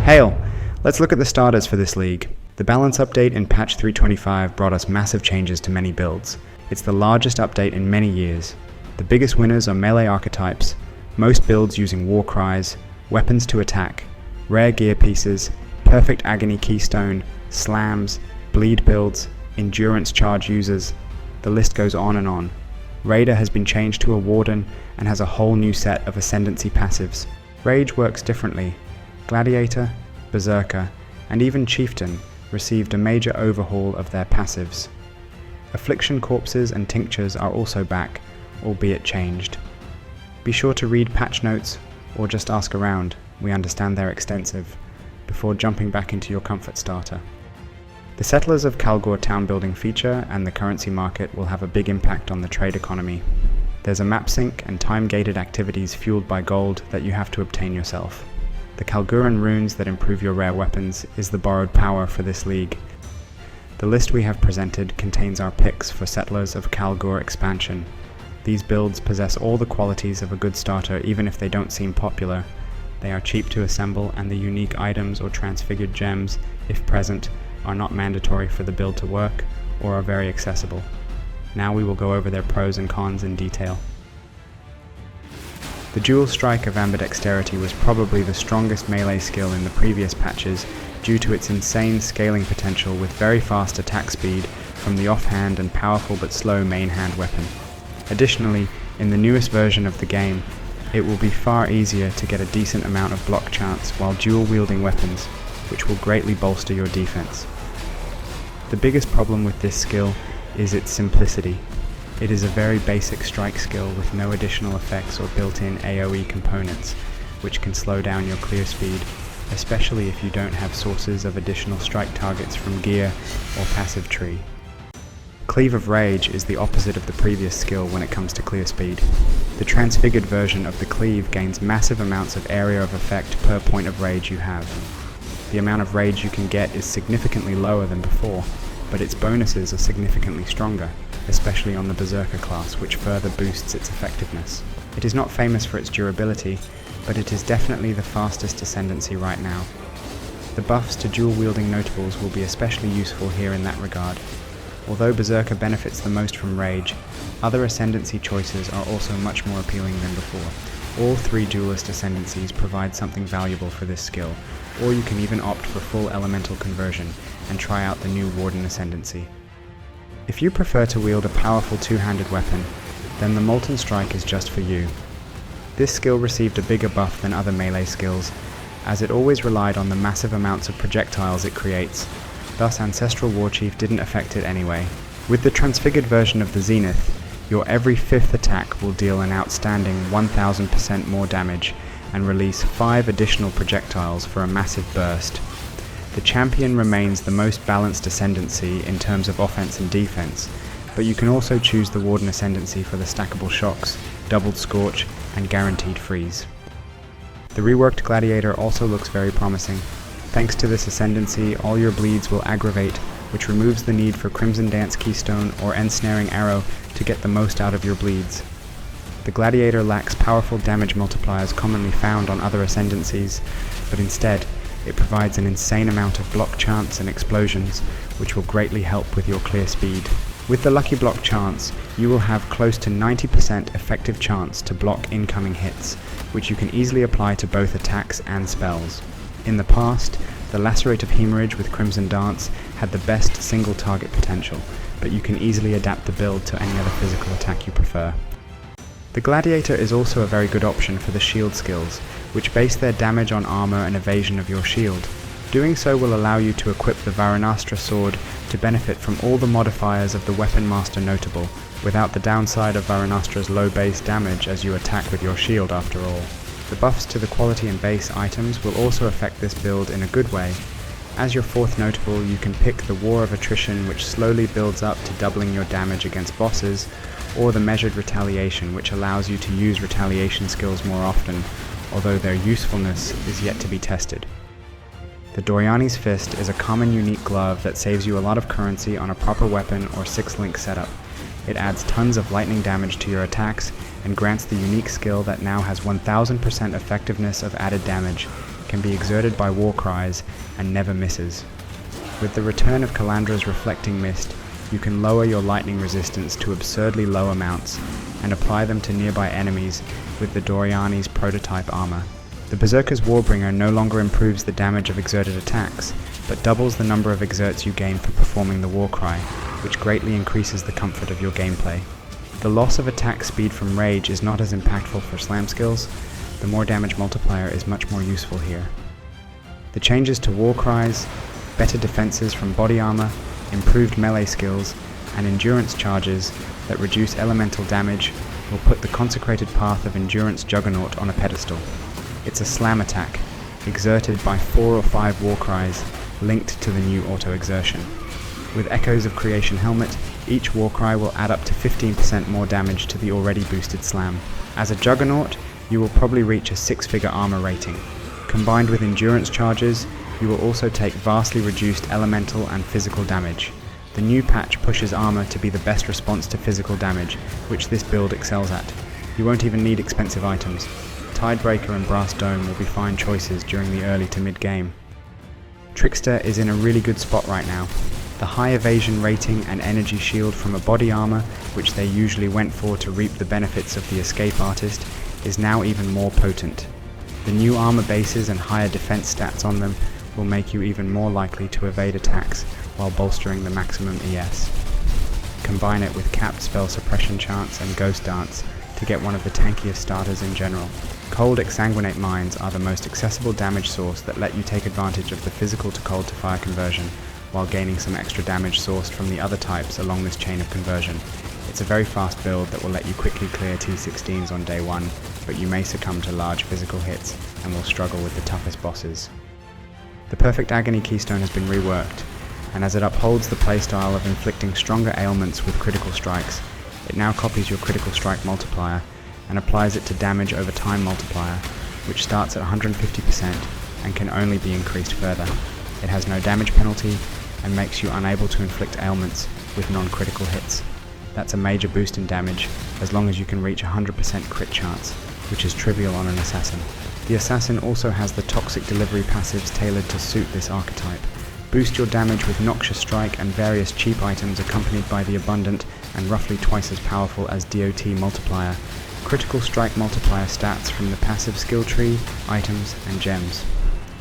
Hail! Let's look at the starters for this league. The balance update in patch 325 brought us massive changes to many builds. It's the largest update in many years. The biggest winners are melee archetypes, most builds using war cries, weapons to attack, rare gear pieces, perfect agony keystone, slams, bleed builds, endurance charge users. The list goes on and on. Raider has been changed to a warden and has a whole new set of ascendancy passives. Rage works differently. Gladiator, Berserker, and even Chieftain received a major overhaul of their passives. Affliction corpses and tinctures are also back, albeit changed. Be sure to read patch notes or just ask around, we understand they're extensive, before jumping back into your comfort starter. The Settlers of Kalguur town building feature and the currency market will have a big impact on the trade economy. There's a map sync and time-gated activities fueled by gold that you have to obtain yourself. The Kalguuran runes that improve your rare weapons is the borrowed power for this league. The list we have presented contains our picks for Settlers of Kalguur expansion. These builds possess all the qualities of a good starter even if they don't seem popular. They are cheap to assemble and the unique items or transfigured gems, if present, are not mandatory for the build to work or are very accessible. Now we will go over their pros and cons in detail. The dual strike of Ambidexterity was probably the strongest melee skill in the previous patches due to its insane scaling potential with very fast attack speed from the offhand and powerful but slow main hand weapon. Additionally, in the newest version of the game, it will be far easier to get a decent amount of block chance while dual wielding weapons, which will greatly bolster your defense. The biggest problem with this skill is its simplicity. It is a very basic strike skill with no additional effects or built-in AoE components, which can slow down your clear speed, especially if you don't have sources of additional strike targets from gear or passive tree. Cleave of Rage is the opposite of the previous skill when it comes to clear speed. The transfigured version of the Cleave gains massive amounts of area of effect per point of rage you have. The amount of rage you can get is significantly lower than before, but its bonuses are significantly stronger, especially on the Berserker class, which further boosts its effectiveness. It is not famous for its durability, but it is definitely the fastest ascendancy right now. The buffs to dual-wielding notables will be especially useful here in that regard. Although Berserker benefits the most from rage, other ascendancy choices are also much more appealing than before. All three duelist ascendancies provide something valuable for this skill, or you can even opt for full elemental conversion and try out the new Warden ascendancy. If you prefer to wield a powerful two-handed weapon, then the Molten Strike is just for you. This skill received a bigger buff than other melee skills, as it always relied on the massive amounts of projectiles it creates, thus Ancestral Warchief didn't affect it anyway. With the transfigured version of the Zenith, your every 5th attack will deal an outstanding 1000% more damage and release 5 additional projectiles for a massive burst. The champion remains the most balanced ascendancy in terms of offense and defense, but you can also choose the Warden ascendancy for the stackable shocks, doubled scorch, and guaranteed freeze. The reworked Gladiator also looks very promising. Thanks to this ascendancy, all your bleeds will aggravate, which removes the need for Crimson Dance Keystone or Ensnaring Arrow to get the most out of your bleeds. The Gladiator lacks powerful damage multipliers commonly found on other ascendancies, but instead, it provides an insane amount of block chance and explosions, which will greatly help with your clear speed. With the Lucky Block chance, you will have close to 90% effective chance to block incoming hits, which you can easily apply to both attacks and spells. In the past, the Lacerate of Hemorrhage with Crimson Dance had the best single target potential, but you can easily adapt the build to any other physical attack you prefer. The Gladiator is also a very good option for the shield skills, which base their damage on armor and evasion of your shield. Doing so will allow you to equip the Varanastra sword to benefit from all the modifiers of the Weapon Master notable, without the downside of Varanastra's low base damage as you attack with your shield after all. The buffs to the quality and base items will also affect this build in a good way. As your 4th notable, you can pick the War of Attrition, which slowly builds up to doubling your damage against bosses, or the Measured Retaliation, which allows you to use retaliation skills more often, although their usefulness is yet to be tested. The Doryani's Fist is a common unique glove that saves you a lot of currency on a proper weapon or 6-link setup. It adds tons of lightning damage to your attacks and grants the unique skill that now has 1000% effectiveness of added damage, can be exerted by war cries and never misses. With the return of Kalandra's Reflecting Mist, you can lower your lightning resistance to absurdly low amounts and apply them to nearby enemies with the Doryani's prototype armor. The Berserker's Warbringer no longer improves the damage of exerted attacks, but doubles the number of exerts you gain for performing the Warcry, which greatly increases the comfort of your gameplay. The loss of attack speed from Rage is not as impactful for slam skills. The more damage multiplier is much more useful here. The changes to Warcries, better defenses from body armor, improved melee skills, and endurance charges that reduce elemental damage will put the Consecrated Path of Endurance Juggernat on a pedestal. It's a slam attack, exerted by 4 or 5 Warcries linked to the new auto-exertion. With Echoes of Creation Helmet, each Warcry will add up to 15% more damage to the already boosted slam. As a Juggernaut, you will probably reach a 6-figure armor rating. Combined with endurance charges, you will also take vastly reduced elemental and physical damage. The new patch pushes armor to be the best response to physical damage, which this build excels at. You won't even need expensive items. Tidebreaker and Brass Dome will be fine choices during the early to mid game. Trickster is in a really good spot right now. The high evasion rating and energy shield from a body armor, which they usually went for to reap the benefits of the Escape Artist, is now even more potent. The new armor bases and higher defense stats on them will make you even more likely to evade attacks while bolstering the maximum ES. Combine it with capped spell suppression chance and Ghost Dance to get one of the tankiest starters in general. Cold Exsanguinate Mines are the most accessible damage source that let you take advantage of the physical to cold to fire conversion, while gaining some extra damage sourced from the other types along this chain of conversion. It's a very fast build that will let you quickly clear T16s on day 1, but you may succumb to large physical hits and will struggle with the toughest bosses. The Perfect Agony Keystone has been reworked, and as it upholds the playstyle of inflicting stronger ailments with critical strikes, it now copies your critical strike multiplier and applies it to damage over time multiplier, which starts at 150% and can only be increased further. It has no damage penalty and makes you unable to inflict ailments with non-critical hits. That's a major boost in damage as long as you can reach 100% crit chance, which is trivial on an assassin. The assassin also has the Toxic Delivery passives tailored to suit this archetype. Boost your damage with Noxious Strike and various cheap items accompanied by the abundant and roughly twice as powerful as DOT multiplier, critical strike multiplier stats from the passive skill tree, items, and gems.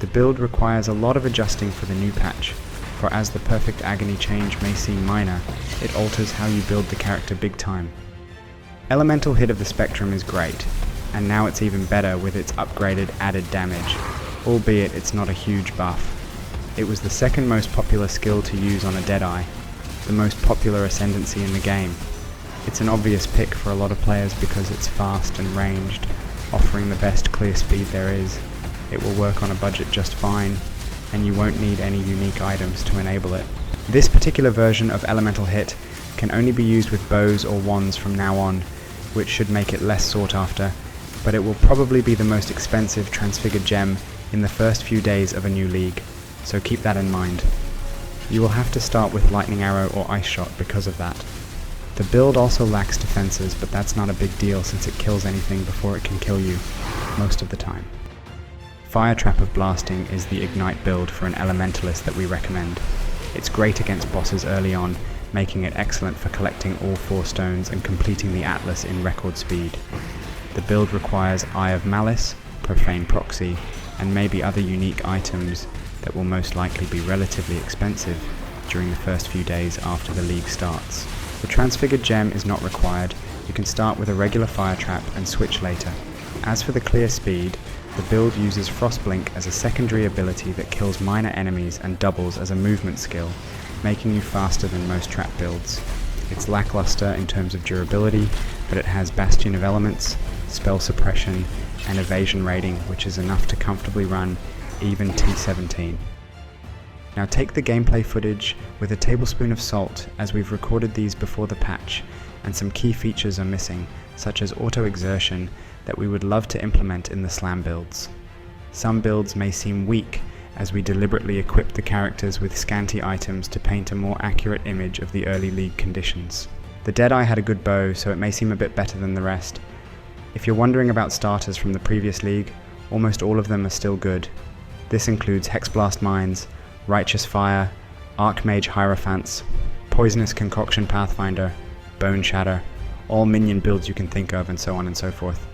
The build requires a lot of adjusting for the new patch, for as the Perfect Agony change may seem minor, it alters how you build the character big time. Elemental Hit of the Spectrum is great, and now it's even better with its upgraded added damage, albeit it's not a huge buff. It was the second most popular skill to use on a Deadeye, the most popular ascendancy in the game. It's an obvious pick for a lot of players because it's fast and ranged, offering the best clear speed there is. It will work on a budget just fine, and you won't need any unique items to enable it. This particular version of Elemental Hit can only be used with bows or wands from now on, which should make it less sought after, but it will probably be the most expensive transfigured gem in the first few days of a new league, so keep that in mind. You will have to start with Lightning Arrow or Ice Shot because of that. The build also lacks defenses, but that's not a big deal since it kills anything before it can kill you, most of the time. Fire Trap of Blasting is the Ignite build for an Elementalist that we recommend. It's great against bosses early on, making it excellent for collecting all 4 stones and completing the Atlas in record speed. The build requires Eye of Malice, Profane Proxy, and maybe other unique items that will most likely be relatively expensive during the first few days after the league starts. The Transfigured Gem is not required, you can start with a regular Fire Trap and switch later. As for the clear speed, the build uses Frostblink as a secondary ability that kills minor enemies and doubles as a movement skill, making you faster than most trap builds. It's lackluster in terms of durability, but it has Bastion of Elements, spell suppression, and evasion rating, which is enough to comfortably run even T17. Now take the gameplay footage with a tablespoon of salt, as we've recorded these before the patch, and some key features are missing, such as auto-exertion, that we would love to implement in the slam builds. Some builds may seem weak, as we deliberately equip the characters with scanty items to paint a more accurate image of the early league conditions. The Deadeye had a good bow, so it may seem a bit better than the rest. If you're wondering about starters from the previous league, almost all of them are still good. This includes Hexblast Mines, Righteous Fire, Archmage Hierophants, Poisonous Concoction Pathfinder, Bone Shatter, all minion builds you can think of, and so on and so forth.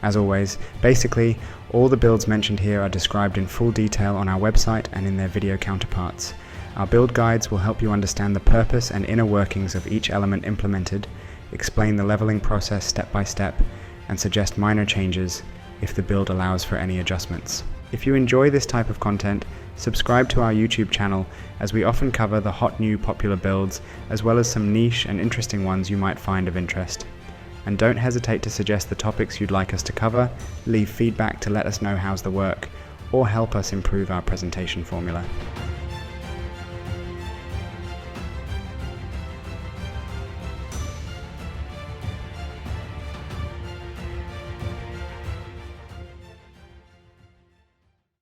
As always, basically, all the builds mentioned here are described in full detail on our website and in their video counterparts. Our build guides will help you understand the purpose and inner workings of each element implemented, explain the leveling process step by step, and suggest minor changes if the build allows for any adjustments. If you enjoy this type of content, subscribe to our YouTube channel, as we often cover the hot new popular builds, as well as some niche and interesting ones you might find of interest. And don't hesitate to suggest the topics you'd like us to cover, leave feedback to let us know how's the work, or help us improve our presentation formula.